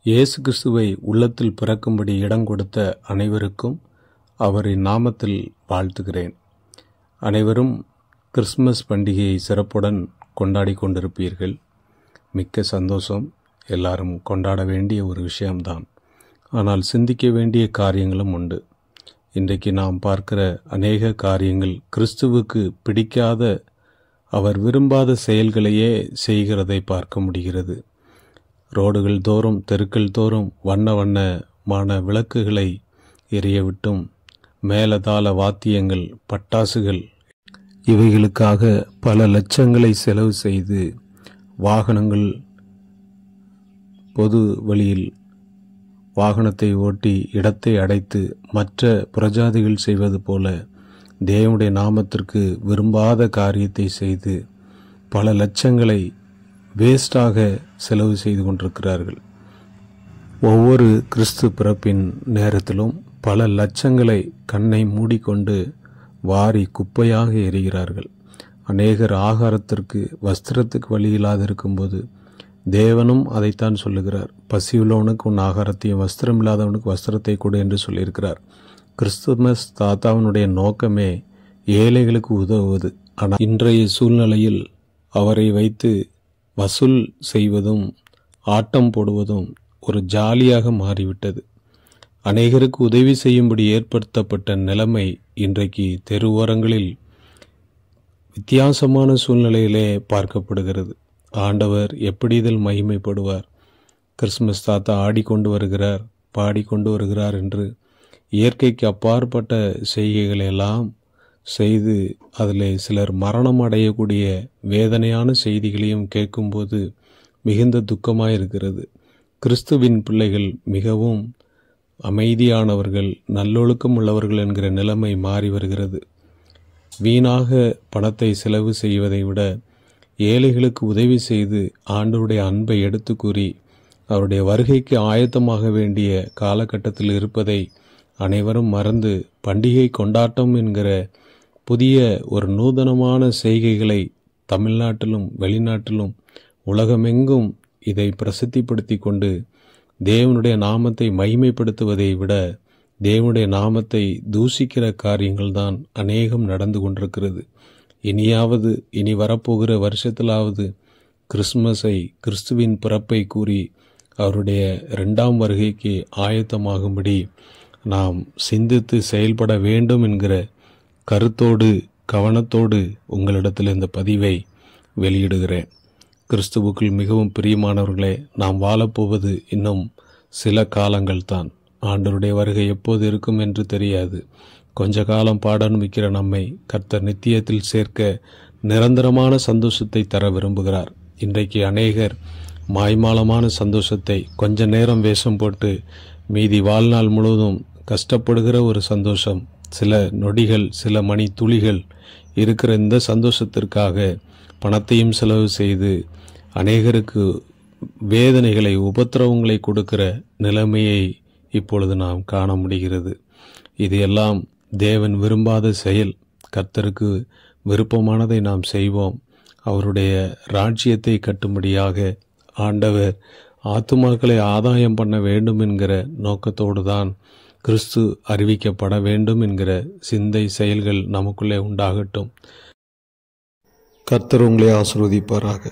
இயேசு கிறிஸ்துவை உள்ளத்தில் பிறக்கும்படி இடம் கொடுத்த அனைவருக்கும் அவரின் நாமத்தில் வாழ்த்துகிறேன். அனைவரும் கிறிஸ்துமஸ் பண்டிகையை சிறப்புடன் கொண்டாடி கொண்டிருப்பீர்கள். மிக்க சந்தோஷம். எல்லாரும் கொண்டாட வேண்டிய ஒரு விஷயம்தான். ஆனால் சிந்திக்க வேண்டிய காரியங்களும் உண்டு. இன்றைக்கு நாம் பார்க்கிற அநேக காரியங்கள் கிறிஸ்துவுக்கு பிடிக்காத, அவர் விரும்பாத செயல்களையே செய்கிறதை பார்க்க முடிகிறது. ரோடுகள் தோறும், தெருக்கள் தோறும் வண்ண வண்ணமான விளக்குகளை எரியவிட்டும், மேலதாள வாத்தியங்கள், பட்டாசுகள், இவைகளுக்காக பல லட்சங்களை செலவு செய்து வாகனங்கள், பொது வழியில் வாகனத்தை ஓட்டி இடத்தை அடைத்து மற்ற புறஜாதிகள் செய்வது போல தேவனுடைய நாமத்திற்கு விரும்பாத காரியத்தை செய்து பல லட்சங்களை வேஸ்டாக செலவு செய்து கொண்டிருக்கிறார்கள். ஒவ்வொரு கிறிஸ்து பிறப்பின் நேரத்திலும் பல லட்சங்களை கண்ணை மூடிக்கொண்டு வாரி குப்பையாக எறிகிறார்கள். அநேகர் ஆகாரத்திற்கு, வஸ்திரத்துக்கு வழி இல்லாதிருக்கும்போது தேவனும் அதைத்தான் சொல்லுகிறார். பசியுள்ளவனுக்கு உன் ஆகாரத்தையும், வஸ்திரம் இல்லாதவனுக்கு வஸ்திரத்தை கொடு என்று சொல்லியிருக்கிறார். கிறிஸ்துமஸ் தாத்தாவினுடைய நோக்கமே ஏழைகளுக்கு உதவுவது. ஆனால் இன்றைய சூழ்நிலையில் அவரை வைத்து வசூல் செய்வதும் ஆட்டம் போடுவதும் ஒரு ஜாலியாக மாறிவிட்டது. அநேகருக்கு உதவி செய்யும்படி ஏற்படுத்தப்பட்ட நிலைமை இன்றைக்கு தெருவோரங்களில் வித்தியாசமான சூழ்நிலையிலே பார்க்கப்படுகிறது. ஆண்டவர் எப்படி இதில் மகிமைப்படுவார்? கிறிஸ்துமஸ் தாத்தா ஆடிக்கொண்டு வருகிறார், பாடிக்கொண்டு வருகிறார் என்று இயற்கைக்கு அப்பாற்பட்ட செய்கைகளை எல்லாம் செய்து அதில் சிலர் மரணம் அடையக்கூடிய வேதனையான செய்திகளையும் கேட்கும்போது மிகுந்த துக்கமாயிருக்கிறது. கிறிஸ்துவின் பிள்ளைகள் மிகவும் அமைதியானவர்கள், நல்லொழுக்கம் உள்ளவர்கள் என்கிற நிலைமை மாறி வருகிறது. வீணாக பணத்தை செலவு செய்வதை விட ஏழைகளுக்கு உதவி செய்து ஆண்டவருடைய அன்பை எடுத்து கூறி அவருடைய வருகைக்கு ஆயத்தமாக வேண்டிய காலகட்டத்தில் இருப்பதை அனைவரும் மறந்து பண்டிகை கொண்டாட்டம் என்கிற புதிய ஒரு நூதனமான செய்கைகளை தமிழ்நாட்டிலும் வெளிநாட்டிலும் உலகமெங்கும் இதை பிரசித்திப்படுத்தி கொண்டு தேவனுடைய நாமத்தை மகிமைப்படுத்துவதை விட தேவனுடைய நாமத்தை தூஷிக்கிற காரியங்கள் தான் அநேகம் நடந்து கொண்டிருக்கிறது. இனி வரப்போகிற வருஷத்திலாவது கிறிஸ்துமஸை, கிறிஸ்துவின் பிறப்பை கூறி அவருடைய 2ஆம் வருகைக்கு ஆயத்தமாகும்படி நாம் சிந்தித்து செயல்பட வேண்டும் என்கிற கருத்தோடு, கவனத்தோடு உங்களிடத்தில் இந்த பதிவை வெளியிடுகிறேன். கிறிஸ்துவுக்குள் மிகவும் பிரியமானவர்களே, நாம் வாழப்போவது இன்னும் சில காலங்கள் தான். ஆண்டவருடைய வருகை எப்போது இருக்கும் என்று தெரியாது. கொஞ்ச காலம் பாடானுமிக்கிற நம்மை கர்த்தர் நித்தியத்தில் சேர்க்க நிரந்தரமான சந்தோஷத்தை தர விரும்புகிறார். இன்றைக்கு அநேகர் மாய்மாலமான சந்தோஷத்தை கொஞ்ச நேரம் வேஷம் போட்டு மீதி வாழ்நாள் முழுவதும் கஷ்டப்படுகிற ஒரு சந்தோஷம், சில நொடிகள், சில மணி துளிகள் இருக்கிற இந்த சந்தோஷத்திற்காக பணத்தையும் செலவு செய்து அநேகருக்கு வேதனைகளை, உபத்திரவங்களை கொடுக்கிற நிலைமையை இப்பொழுது நாம் காண முடிகிறது. இது எல்லாம் தேவன் விரும்பாத செயல். கர்த்தருக்கு விருப்பமானதை நாம் செய்வோம். அவருடைய ராஜ்யத்தை கட்டும்படியாக ஆண்டவர் ஆத்துமாக்களை ஆதாயம் பண்ண வேண்டும் என்கிற நோக்கத்தோடு தான் கிறிஸ்து அறிவிக்கப்பட வேண்டும் என்கிற சிந்தை, செயல்கள் நமக்குள்ளே உண்டாகட்டும். கர்த்தர் உங்களை ஆசீர்வதிப்பாராக.